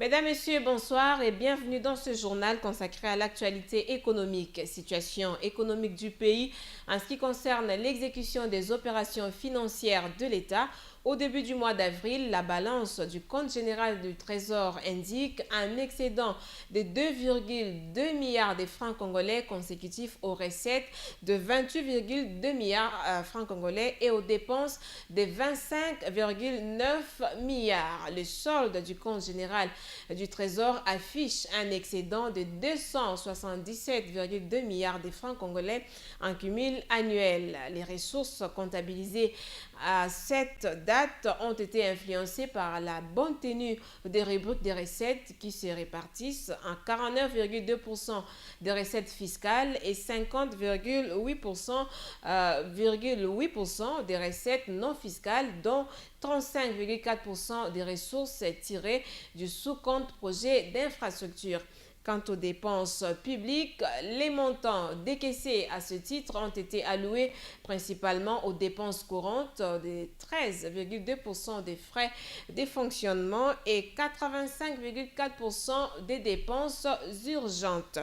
Mesdames, Messieurs, bonsoir et bienvenue dans ce journal consacré à l'actualité économique, situation économique du pays en ce qui concerne l'exécution des opérations financières de l'État. Au début du mois d'avril, la balance du compte général du Trésor indique un excédent de 2,2 milliards de francs congolais consécutifs aux recettes de 28,2 milliards de francs congolais et aux dépenses de 25,9 milliards. Le solde du compte général du Trésor affiche un excédent de 277,2 milliards de francs congolais en cumul annuel. Les ressources comptabilisées à cette date ont été influencées par la bonne tenue des rubriques des recettes qui se répartissent en 49,2% des recettes fiscales et 50,8% des recettes non fiscales, dont 35,4% des ressources tirées du sous-compte projet d'infrastructure. Quant aux dépenses publiques, les montants décaissés à ce titre ont été alloués principalement aux dépenses courantes de 13,2% des frais de fonctionnement et 85,4% des dépenses urgentes.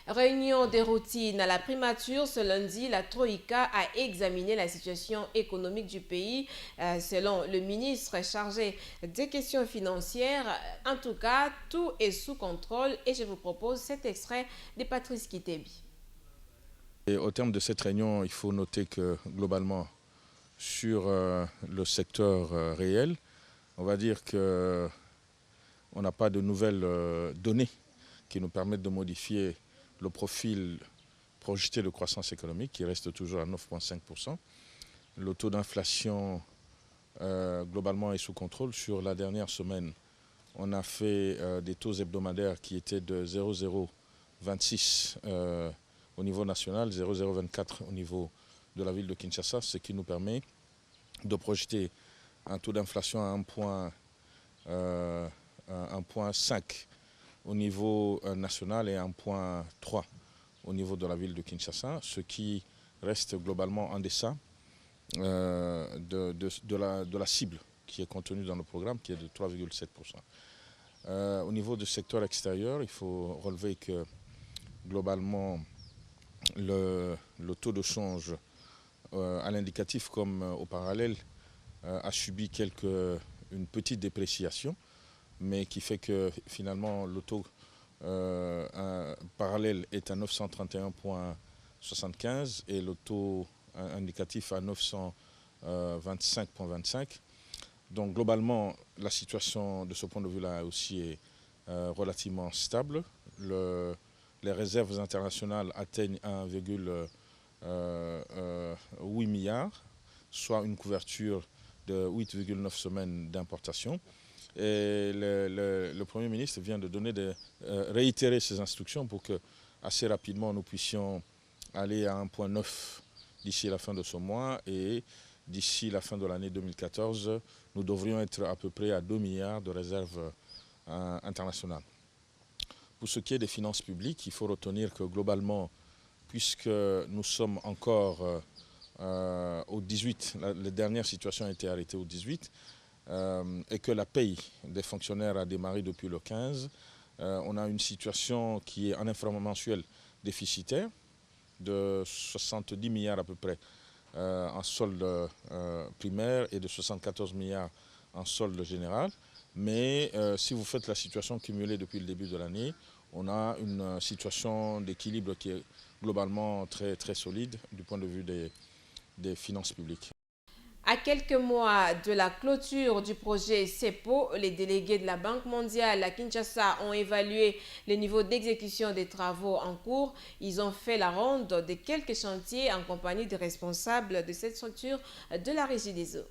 Réunion des routines à la primature. Ce lundi, la Troïka a examiné la situation économique du pays. Selon le ministre chargé des questions financières, en tout cas, tout est sous contrôle. Et je vous propose cet extrait de Patrice Kitebi. Et au terme de cette réunion, il faut noter que globalement, sur le secteur réel, on va dire qu'on n'a pas de nouvelles données qui nous permettent de modifier le profil projeté de croissance économique qui reste toujours à 9,5%. Le taux d'inflation globalement est sous contrôle. Sur la dernière semaine, on a fait des taux hebdomadaires qui étaient de 0,026 au niveau national, 0,024 au niveau de la ville de Kinshasa, ce qui nous permet de projeter un taux d'inflation à 1,5 au niveau national et 1,3 au niveau de la ville de Kinshasa, ce qui reste globalement en deçà de la cible qui est contenue dans le programme, qui est de 3,7%. Au niveau du secteur extérieur, il faut relever que globalement, le taux de change à l'indicatif comme au parallèle a subi une petite dépréciation, mais qui fait que finalement le taux parallèle est à 931,75 et le taux indicatif à 925,25. Donc globalement, la situation de ce point de vue-là aussi est relativement stable. Les réserves internationales atteignent 1,8 milliard, soit une couverture de 8,9 semaines d'importation. Et le Premier ministre vient de réitérer ses instructions pour que assez rapidement nous puissions aller à 1,9 d'ici la fin de ce mois et d'ici la fin de l'année 2014, nous devrions être à peu près à 2 milliards de réserves internationales. Pour ce qui est des finances publiques, il faut retenir que globalement, puisque nous sommes encore au 18, la dernière situation a été arrêtée au 18, et que la paye des fonctionnaires a démarré depuis le 15, on a une situation qui est en inframent mensuel déficitaire de 70 milliards à peu près en solde primaire et de 74 milliards en solde général. Mais si vous faites la situation cumulée depuis le début de l'année, on a une situation d'équilibre qui est globalement très, très solide du point de vue des finances publiques. À quelques mois de la clôture du projet CEPO, les délégués de la Banque mondiale à Kinshasa ont évalué le niveau d'exécution des travaux en cours. Ils ont fait la ronde de quelques chantiers en compagnie des responsables de cette structure de la Régie des eaux.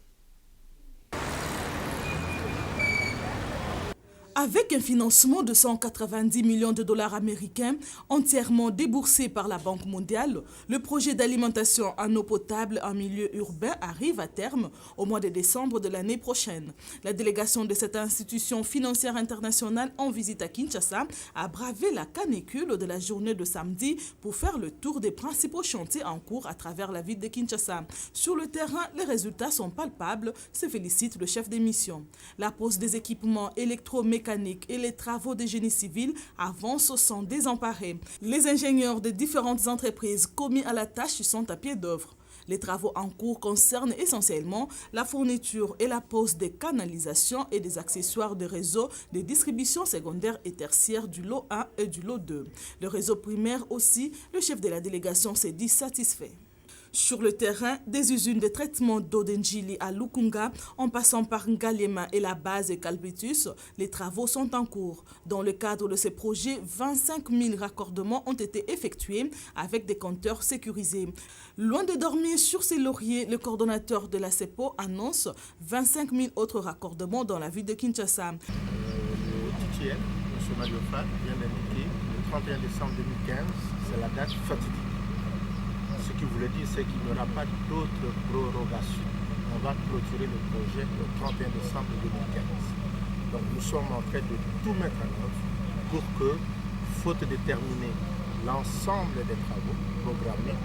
Avec un financement de 190 millions de dollars américains entièrement déboursé par la Banque mondiale, le projet d'alimentation en eau potable en milieu urbain arrive à terme au mois de décembre de l'année prochaine. La délégation de cette institution financière internationale en visite à Kinshasa a bravé la canicule de la journée de samedi pour faire le tour des principaux chantiers en cours à travers la ville de Kinshasa. Sur le terrain, les résultats sont palpables, se félicite le chef des missions. La pose des équipements électromécaniques et les travaux de génie civil avancent sans désemparer. Les ingénieurs de différentes entreprises commis à la tâche sont à pied d'œuvre. Les travaux en cours concernent essentiellement la fourniture et la pose des canalisations et des accessoires de réseaux de distribution secondaire et tertiaire du lot 1 et du lot 2. Le réseau primaire aussi, le chef de la délégation s'est dit satisfait. Sur le terrain, des usines de traitement d'eau d'Njili à Lukunga, en passant par Ngalema et la base Calbitus, les travaux sont en cours. Dans le cadre de ces projets, 25 000 raccordements ont été effectués avec des compteurs sécurisés. Loin de dormir sur ses lauriers, le coordonnateur de la CEPO annonce 25 000 autres raccordements dans la ville de Kinshasa. Le TTN, M. Mariofat, vient d'indiquer le 31 décembre 2015, c'est la date fatidique. Ce qui voulait dire, c'est qu'il n'y aura pas d'autres prorogations. On va clôturer le projet le 31 décembre 2015. Donc nous sommes en train de tout mettre en œuvre pour que, faute de terminer l'ensemble des travaux programmés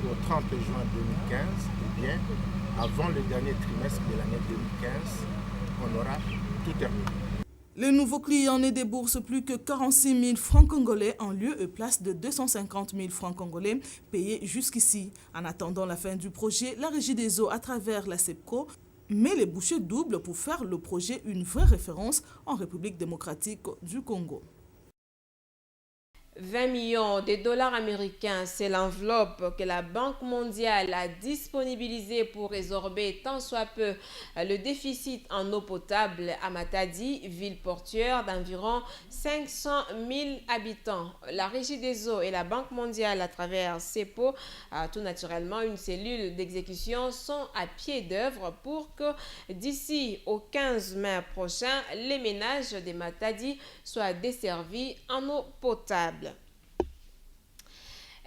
au 30 juin 2015, eh bien, avant le dernier trimestre de l'année 2015, on aura tout terminé. Les nouveaux clients ne déboursent plus que 46 000 francs congolais en lieu et place de 250 000 francs congolais payés jusqu'ici. En attendant la fin du projet, la Régie des eaux à travers la CEPCO met les bouchées doubles pour faire le projet une vraie référence en République démocratique du Congo. 20 millions de dollars américains, c'est l'enveloppe que la Banque mondiale a disponibilisée pour résorber tant soit peu le déficit en eau potable à Matadi, ville portuaire d'environ 500 000 habitants. La Régie des eaux et la Banque mondiale à travers CEPO, tout naturellement une cellule d'exécution, sont à pied d'œuvre pour que d'ici au 15 mai prochain, les ménages de Matadi soient desservis en eau potable.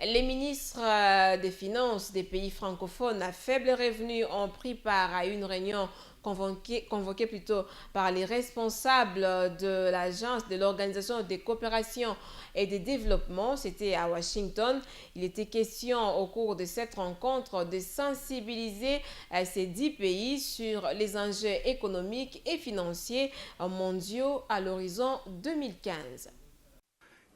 Les ministres des Finances des pays francophones à faible revenu ont pris part à une réunion convoquée par les responsables de l'agence de l'Organisation de coopération et de développement. C'était à Washington. Il était question au cours de cette rencontre de sensibiliser ces 10 pays sur les enjeux économiques et financiers mondiaux à l'horizon 2015.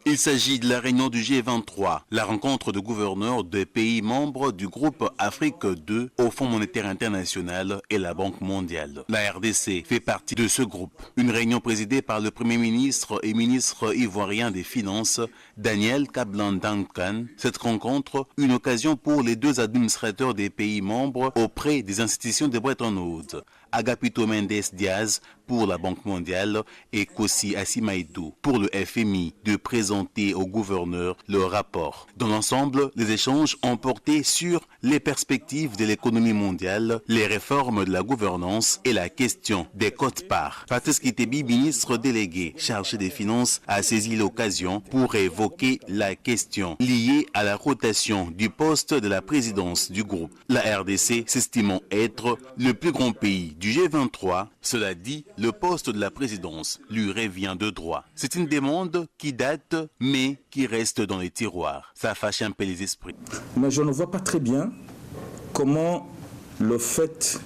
Il s'agit de la réunion du G23, la rencontre de gouverneurs des pays membres du groupe Afrique 2 au Fonds monétaire international et la Banque mondiale. La RDC fait partie de ce groupe. Une réunion présidée par le Premier ministre et ministre ivoirien des Finances, Daniel Kablan-Duncan. Cette rencontre, une occasion pour les deux administrateurs des pays membres auprès des institutions de Bretton Woods. Agapito Mendes Diaz pour la Banque mondiale et Kossi Asimaïdou pour le FMI de présenter au gouverneur le rapport. Dans l'ensemble, les échanges ont porté sur les perspectives de l'économie mondiale, les réformes de la gouvernance et la question des quotes-parts. Patrice Kitebi, ministre délégué chargé des Finances, a saisi l'occasion pour évoquer la question liée à la rotation du poste de la présidence du groupe. La RDC s'estimant être le plus grand pays du G23, cela dit, le poste de la présidence lui revient de droit. C'est une demande qui date, mais qui reste dans les tiroirs. Ça fâche un peu les esprits. Mais je ne vois pas très bien comment le fait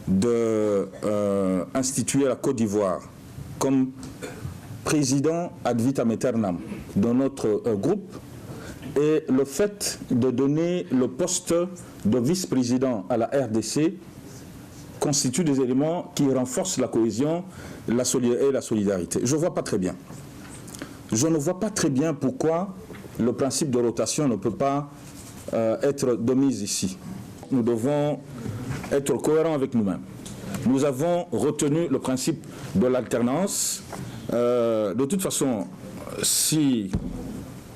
d'instituer la Côte d'Ivoire comme président ad vitam aeternam de notre groupe et le fait de donner le poste de vice-président à la RDC constituent des éléments qui renforcent la cohésion et la solidarité. Je ne vois pas très bien. Je ne vois pas très bien pourquoi le principe de rotation ne peut pas être de mise ici. Nous devons être cohérents avec nous-mêmes. Nous avons retenu le principe de l'alternance. De toute façon, si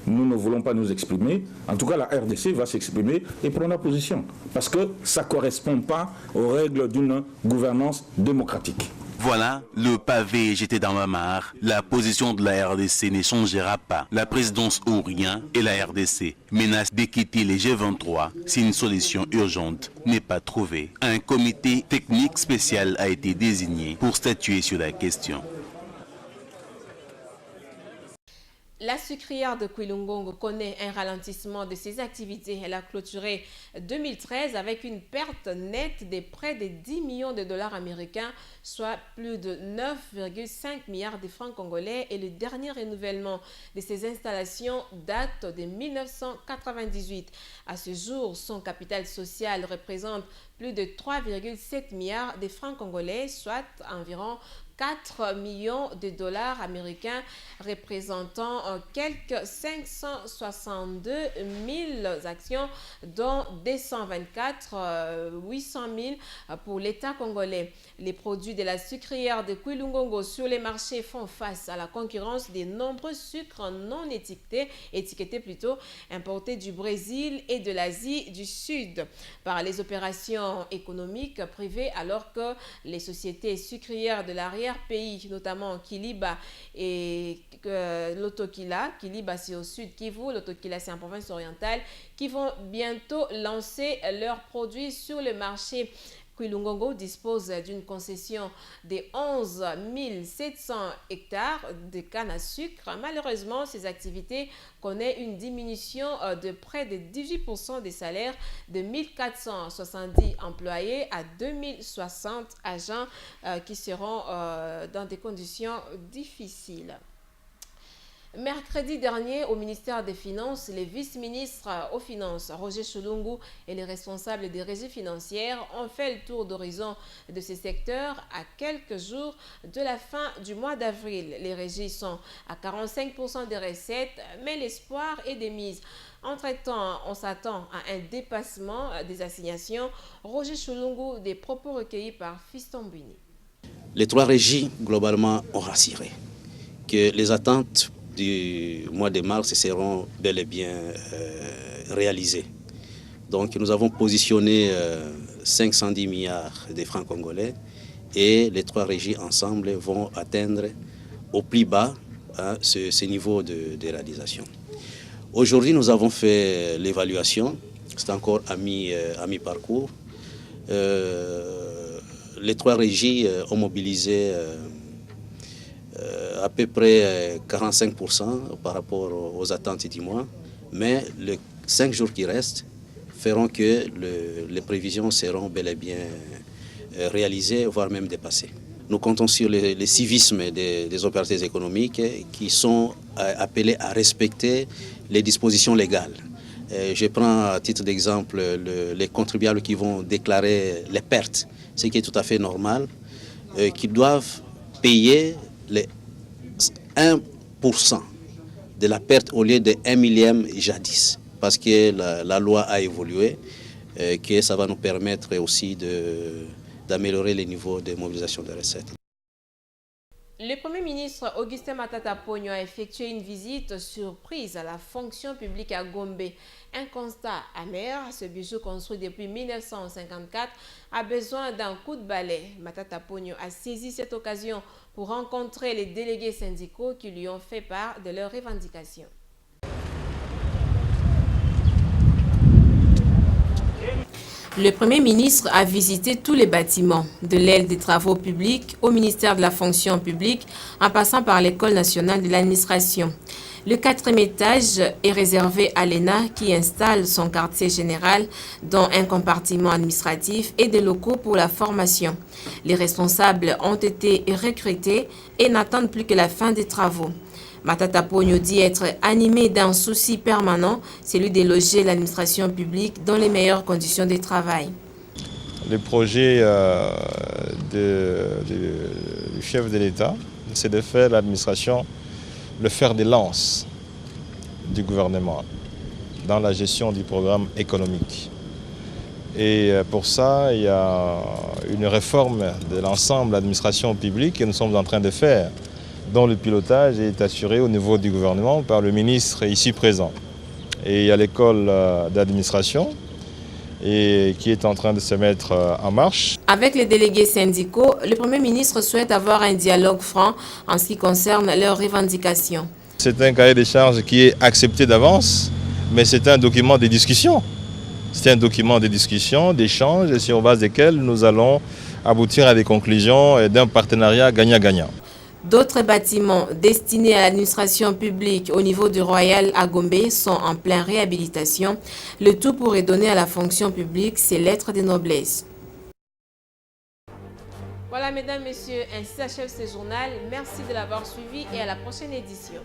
nous ne voulons pas nous exprimer, en tout cas la RDC va s'exprimer et prendre position, parce que ça ne correspond pas aux règles d'une gouvernance démocratique. Voilà, le pavé est jeté dans la mare. La position de la RDC ne changera pas. La présidence ou rien et la RDC menace de quitter les G23 si une solution urgente n'est pas trouvée. Un comité technique spécial a été désigné pour statuer sur la question. La sucrière de Kwilungongo connaît un ralentissement de ses activités. Elle a clôturé 2013 avec une perte nette de près de 10 millions de dollars américains, soit plus de 9,5 milliards de francs congolais. Et le dernier renouvellement de ces installations date de 1998. À ce jour, son capital social représente plus de 3,7 milliards de francs congolais, soit environ 4 millions de dollars américains, représentant quelques 562 000 actions, dont 224 800 000 pour l'État congolais. Les produits de la sucrière de Kwilungongo sur les marchés font face à la concurrence des nombreux sucres non étiquetés plutôt, importés du Brésil et de l'Asie du Sud par les opérations économiques privées, alors que les sociétés sucrières de l'arrière-pays, notamment Kiliba et l'Autokila. Kiliba, c'est au sud Kivu, l'Autokila, c'est en province orientale, qui vont bientôt lancer leurs produits sur le marché. Kwilungongo dispose d'une concession de 11 700 hectares de canne à sucre. Malheureusement, ces activités connaissent une diminution de près de 18% des salaires, de 1470 employés à 2060 agents qui seront dans des conditions difficiles. Mercredi dernier, au ministère des Finances, les vice-ministres aux Finances, Roger Chulungu, et les responsables des régies financières ont fait le tour d'horizon de ces secteurs à quelques jours de la fin du mois d'avril. Les régies sont à 45% des recettes, mais l'espoir est de mise. Entre-temps, on s'attend à un dépassement des assignations. Roger Chulungu, des propos recueillis par Fiston Buni. Les trois régies, globalement, ont rassuré que les attentes du mois de mars seront bel et bien réalisées. Donc nous avons positionné 510 milliards de francs congolais et les trois régies ensemble vont atteindre au plus bas ce niveau de réalisation. Aujourd'hui, nous avons fait l'évaluation, c'est encore à mi-parcours. Les trois régies ont mobilisé à peu près 45% par rapport aux attentes du mois, mais les 5 jours qui restent feront que les prévisions seront bel et bien réalisées, voire même dépassées. Nous comptons sur le civisme des opérateurs économiques qui sont appelés à respecter les dispositions légales. Je prends à titre d'exemple les contribuables qui vont déclarer les pertes, ce qui est tout à fait normal, qui doivent payer les 1% de la perte au lieu de 1 millième jadis, parce que la loi a évolué, que ça va nous permettre aussi d'améliorer les niveaux de mobilisation des recettes. Le Premier ministre Augustin Matata Ponyo a effectué une visite surprise à la fonction publique à Gombe. Un constat amer, ce bijou construit depuis 1954 a besoin d'un coup de balai. Matata Ponyo a saisi cette occasion pour rencontrer les délégués syndicaux qui lui ont fait part de leurs revendications. Le Premier ministre a visité tous les bâtiments, de l'aile des travaux publics au ministère de la fonction publique, en passant par l'École nationale de l'administration. Le 4e étage est réservé à l'ENA qui installe son quartier général, dont un compartiment administratif et des locaux pour la formation. Les responsables ont été recrutés et n'attendent plus que la fin des travaux. Matata Ponyo dit être animé d'un souci permanent, celui de loger l'administration publique dans les meilleures conditions de travail. Le projet du chef de l'État, c'est de faire l'administration le fer de lance du gouvernement dans la gestion du programme économique. Et pour ça, il y a une réforme de l'ensemble de l'administration publique que nous sommes en train de faire, dont le pilotage est assuré au niveau du gouvernement par le ministre ici présent. Et il y a l'école d'administration et qui est en train de se mettre en marche. Avec les délégués syndicaux, le Premier ministre souhaite avoir un dialogue franc en ce qui concerne leurs revendications. C'est un cahier des charges qui est accepté d'avance, mais c'est un document de discussion. C'est un document de discussion, d'échange, sur base desquels nous allons aboutir à des conclusions d'un partenariat gagnant-gagnant. D'autres bâtiments destinés à l'administration publique au niveau du Royal à Gombe sont en pleine réhabilitation. Le tout pourrait donner à la fonction publique ses lettres de noblesse. Voilà, mesdames, messieurs, ainsi s'achève ce journal. Merci de l'avoir suivi et à la prochaine édition.